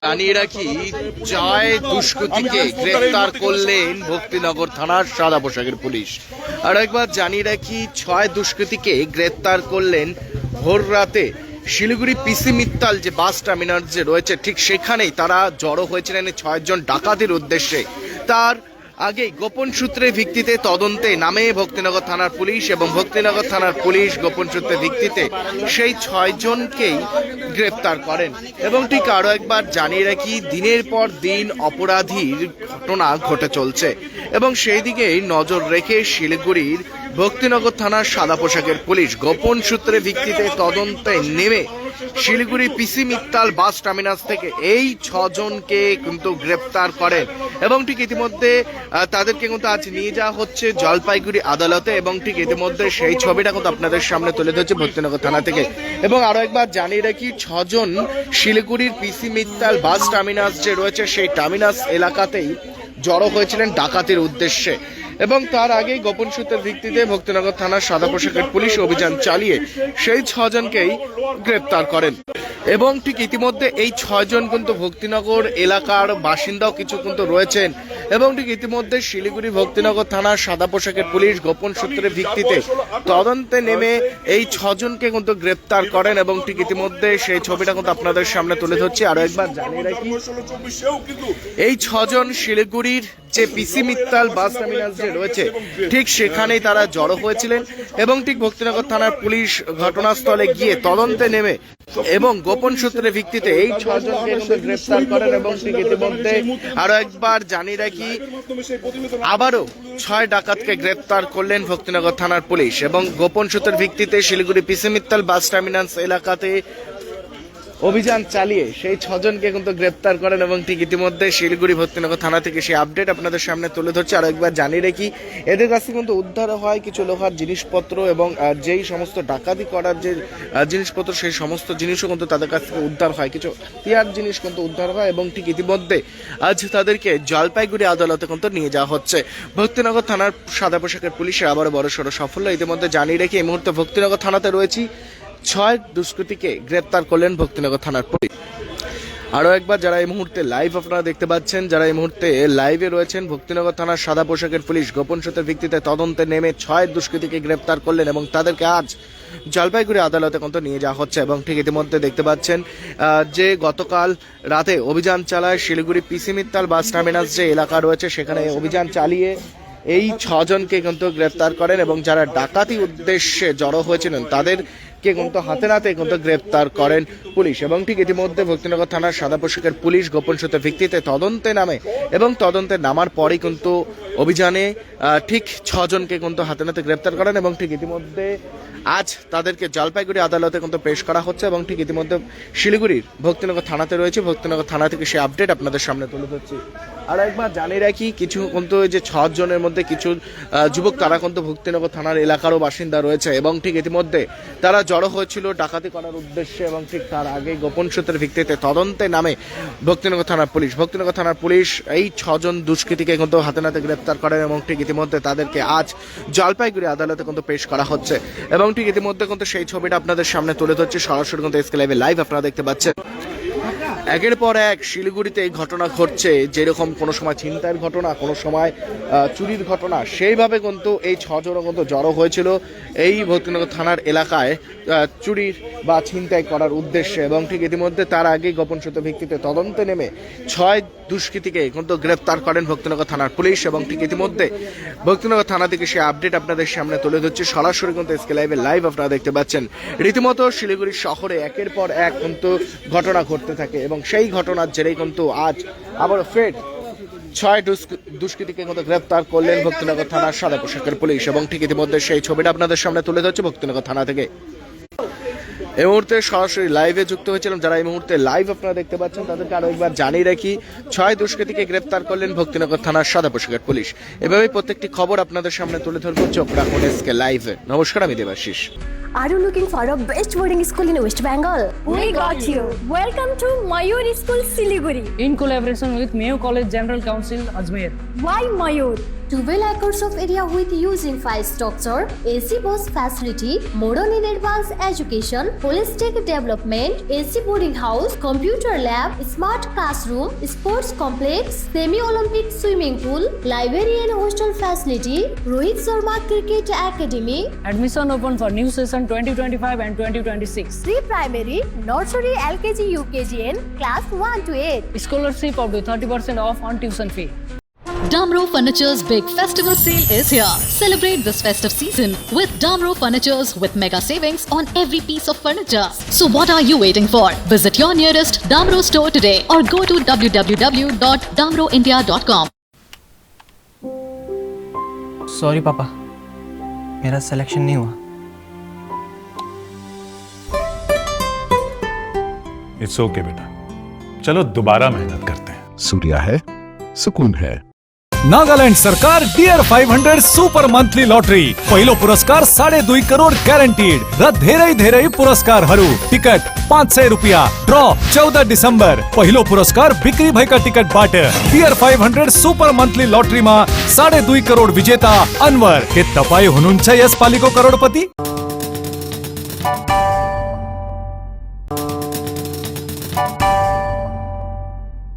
জানিয়ে রাখি, জয় দুষ্কৃতীকে গ্রেফতার করলেন ভক্তিনগর থানার সাদা পোশাকের পুলিশ। আর একবার জানিয়ে রাখি, 6 দুষ্কৃতীকে গ্রেফতার করলেন ভোর রাতে শিলিগুড়ি পিসি মিত্তাল যে বাস টার্মিনাল যে রয়েছে ঠিক সেখানেই তারা জড়ো হয়েছিলেন 6 জন ডাকাতির উদ্দেশ্যে। তার আগেই গোপন সূত্রের ভিত্তিতে তদন্তে নামে ভক্তিনগর থানার পুলিশ এবং ভক্তিনগর থানার পুলিশ গোপন সূত্রের ভিত্তিতে সেই 6 জনকেই গ্রেপ্তার করেন। এবং ঠিক আরও একবার জানিয়ে রাখি, দিনের পর দিন অপরাধীর ঘটনা ঘটে চলছে এবং সেই দিকেই নজর রেখে শিলিগুড়ির ভক্তিনগর থানার সাদা পোশাকের পুলিশ গোপন সূত্রের ভিত্তিতে তদন্তে নেমে শিলিগুড়ি পিসি মিত্তাল বাস টার্মিনাস থেকে এই 6 জনকে কিন্তু গ্রেপ্তার করেন এবং ঠিক ইতিমধ্যে তাদেরকে কিন্তু আজ নিয়ে যাওয়া হচ্ছে জলপাইগুড়ি আদালতে। এবং ঠিক ইতিমধ্যে সেই ছবিটা কিন্তু আপনাদের সামনে তুলে ধরছে ভক্তিনগর থানা থেকে। এবং আরো একবার জানিয়ে রাখি, 6 জন শিলিগুড়ির পিসি মিত্তাল বাস টার্মিনাস যে রয়েছে সেই টার্মিনাস এলাকাতেই জড়ো হয়েছিলেন ডাকাতির উদ্দেশ্যে এবং তার আগেই গোপন সূত্রের ভিত্তিতে ভক্তিনগর থানার সাদা পোশাকের পুলিশ অভিযান চালিয়ে সেই 6 জনকেই গ্রেপ্তার করেন। এবং ঠিক ইতিমধ্যে এই 6 জন কিন্তু ভক্তিনগর এলাকার বাসিন্দাও কিছু কিন্তু রয়েছেন এবং ঠিক ইতিমধ্যে শিলিগুড়ি ভক্তিনগর থানার সাদা পোশাকের পুলিশ গোপন সূত্রের ভিত্তিতে তদন্তে নেমে এই 6 জনকে কিন্তু গ্রেপ্তার করেন এবং ঠিক ইতিমধ্যে সেই ছবিটা কিন্তু আপনাদের সামনে তুলে ধরছি। আরো একবার জানিয়ে রাখি, এই 6 জন শিলিগুড়ির যে পিসি মিত্তাল বাস টার্মিনাস যে রয়েছে ঠিক সেখানেই তারা জড়ো হয়েছিলেন এবং ঠিক ভক্তিনগর থানার পুলিশ ঘটনাস্থলে গিয়ে তদন্তে নেমে এবং গোপন সূত্রের ভিত্তিতে এই 6 জনকে গ্রেফতার করেন। এবং ঠিক ইতিমধ্যে আরো একবার জানিয়ে রাখি, আবারও 6 ডাকাতকে গ্রেফতার করলেন ভক্তিনগর থানার পুলিশ এবং গোপন সূত্রের ভিত্তিতে শিলিগুড়ি পিসি মিত্তাল বাস টার্মিনাস এলাকাতে অভিযান চালিয়ে সেই 6 জনকে কিন্তু গ্রেপ্তার করেন এবং ঠিক ইতিমধ্যে শিলিগুড়ি ভক্তিনগর থানা থেকে সেই আপডেট আপনাদের সামনে তুলে ধরছে। আর একবার জানিয়ে রাখি, এদের কাছে কিন্তু উদ্ধার হয় কিছু লোহার জিনিসপত্র এবং যেই সমস্ত ডাকাতি করার যে জিনিসপত্র সেই সমস্ত জিনিসও কিন্তু তাদের কাছ থেকে উদ্ধার হয়, কিছু হাতিয়ার জিনিস কিন্তু উদ্ধার হয় এবং ঠিক ইতিমধ্যে আজ তাদেরকে জলপাইগুড়ি আদালতে কিন্তু নিয়ে যাওয়া হচ্ছে। ভক্তিনগর থানার সাদা পোশাকের পুলিশের আবারও বড়সড় সাফল্য ইতিমধ্যে জানিয়ে রেখে এই মুহূর্তে ভক্তিনগর থানাতে রয়েছি। 6 দুষ্কৃতীকে গ্রেপ্তার করলেন ভক্তিনগর থানার পুলিশ। আরও একবার যারা এই মুহূর্তে লাইভ আপনারা দেখতে পাচ্ছেন, যারা এই মুহূর্তে লাইভে রয়েছেন, ভক্তিনগর থানার সাদা পোশাকের পুলিশ গোপন সূত্রের ভিত্তিতে তদন্তে নেমে 6 দুষ্কৃতীকে গ্রেপ্তার করলেন এবং তাদেরকে আজ জলপাইগুড়ি আদালতে কিন্তু নিয়ে যাওয়া হচ্ছে। এবং ঠিক ইতিমধ্যে দেখতে পাচ্ছেন যে গতকাল রাতে অভিযান চালায় শিলিগুড়ি পিসি মিত্তাল বাস টার্মিনাস যে এলাকা রয়েছে সেখানে অভিযান চালিয়ে এই 6 জনকে কিন্তু গ্রেপ্তার করেন এবং যারা ডাকাতি উদ্দেশ্যে জড়ো হয়েছিলেন তাদেরকে কিন্তু হাতে নাতে কিন্তু গ্রেপ্তার করেন পুলিশ। এবং ঠিক ইতিমধ্যে ভক্তিনগর থানার সাদা পোশাকের পুলিশ গোপন সূত্রের ভিত্তিতে তদন্তে নামে এবং তদন্তে নামার পরই কিন্তু অভিযানে ঠিক 6 জনকে কিন্তু হাতে নাতে গ্রেপ্তার করেন এবং ঠিক ইতিমধ্যে আজ তাদেরকে জলপাইগুড়ি আদালতে কিন্তু পেশ করা হচ্ছে। এবং ঠিক ইতিমধ্যে শিলিগুড়ির ভক্তিনগর থানাতে রয়েছে, ভক্তিনগর থানা থেকে সেই আপডেট আপনাদের সামনে তুলে ধরছি। আর একবার জানিয়ে রাখি, কিছু কিন্তু যে 6 জনের মধ্যে কিছু যুবক তারা কিন্তু ভক্তিনগর থানার এলাকারও বাসিন্দা রয়েছে এবং ঠিক ইতিমধ্যে তারা জড়ো হয়েছিল ডাকাতি করার উদ্দেশ্যে এবং ঠিক তার আগে গোপন সূত্রের ভিত্তিতে তদন্তে নামে ভক্তিনগর থানার পুলিশ। ভক্তিনগর থানার পুলিশ এই 6 জন দুষ্কৃতীকে কিন্তু হাতে নাতে গ্রেপ্তার করেন এবং ঠিক ইতিমধ্যে তাদেরকে আজ জলপাইগুড়ি আদালতে কিন্তু পেশ করা হচ্ছে। এবং ঠিক ইতিমধ্যে কিন্তু সেই ছবিটা আপনাদের সামনে তুলে ধরছে সরাসরি কিন্তু এসকে লাইভে লাইভ আপনারা দেখতে পাচ্ছেন। একের পর এক শিলিগুড়িতে এই ঘটনা ঘটছে, যেরকম কোনো সময় ছিনতাইয়ের ঘটনা, কোনো সময় চুরির ঘটনা, সেইভাবে কিন্তু এই 6 জন কিন্তু জড়ো হয়েছিল এই ভক্তিনগর থানার এলাকায় চুরির বা ছিনতাই করার উদ্দেশ্যে। এবং ঠিক ইতিমধ্যে তার আগেই গোপন সূত্রের ভিত্তিতে তদন্তে নেমে 6 দুষ্কৃতীকে কিন্তু গ্রেপ্তার করেন ভক্তিনগর থানার পুলিশ। এবং ঠিক ইতিমধ্যে ভক্তিনগর থানা থেকে সে আপডেট আপনাদের সামনে তুলে ধরছে সরাসরি কিন্তু এসকে লাইভে লাইভ আপনারা দেখতে পাচ্ছেন। রীতিমতো শিলিগুড়ি শহরে একের পর এক কিন্তু ঘটনা ঘটতে থাকে এবং সেই ঘটনার জেরেই কিন্তু আজ আবার ফের 6 দুষ্কৃতীকে কিন্তু গ্রেপ্তার করলেন ভক্তিনগর থানার সাদা পোশাকের পুলিশ। এবং ঠিক ইতিমধ্যে সেই ছবিটা আপনাদের সামনে তুলে ধরছে ভক্তিনগর থানা থেকে। এই মুহূর্তে সরাসরি লাইভে যুক্ত হয়েছিলাম, যারা এই মুহূর্তে লাইভ আপনারা দেখতে পাচ্ছেন তাদেরকে আরো একবার জানিয়ে রাখি, 6 দুষ্কৃতীকে গ্রেপ্তার করলেন ভক্তিনগর থানার সাদা পোশাকের পুলিশ। এভাবেই প্রত্যেকটি খবর আপনাদের সামনে তুলে ধরবো, চোখ রাখুন এসকে লাইভে। নমস্কার, আমি Debashis. Are you looking for a best boarding school in West Bengal? We got you. Welcome to Mayur School, Siliguri. In collaboration with Mayo College General Council, Ajmer. Why Mayur? 12 acres of area with huge infrastructure, AC bus facility, modern and advanced education, holistic development, AC boarding house, computer lab, smart classroom, sports complex, semi-Olympic swimming pool, library and hostel facility, Rohit Sharma Cricket Academy, Admission open for new session 2025 and 2026. pre-primary, nursery, LKG, UKG and class 1 to 8. Scholarship up to 30% off on tuition fee. Damro Furniture's big festival sale is here. Celebrate this festive season with Damro Furnitures with mega savings on every piece of furniture. So what are you waiting for? Visit your nearest Damro store today or go to www.damroindia.com. Sorry पापा, मेरा selection नहीं हुआ। It's okay बेटा, चलो दोबारा मेहनत करते हैं। सूर्या है, सुकून है। नागालैंड सरकार डियर 500 सुपर मंथली लॉटरी पहिलो पुरस्कार 2.5 करोड़ ग्यारंटीड र धेरै पुरस्कारहरू टिकट 500 रुपियाँ ड्र 14 डिसेम्बर पहिलो पुरस्कार बिक्री भएका टिकटबाट डियर 500 सुपर मंथली लॉटरीमा 2.5 करोड़ विजेता अनवर के तपाई हुनुहुन्छ यसपालिको करोडपति।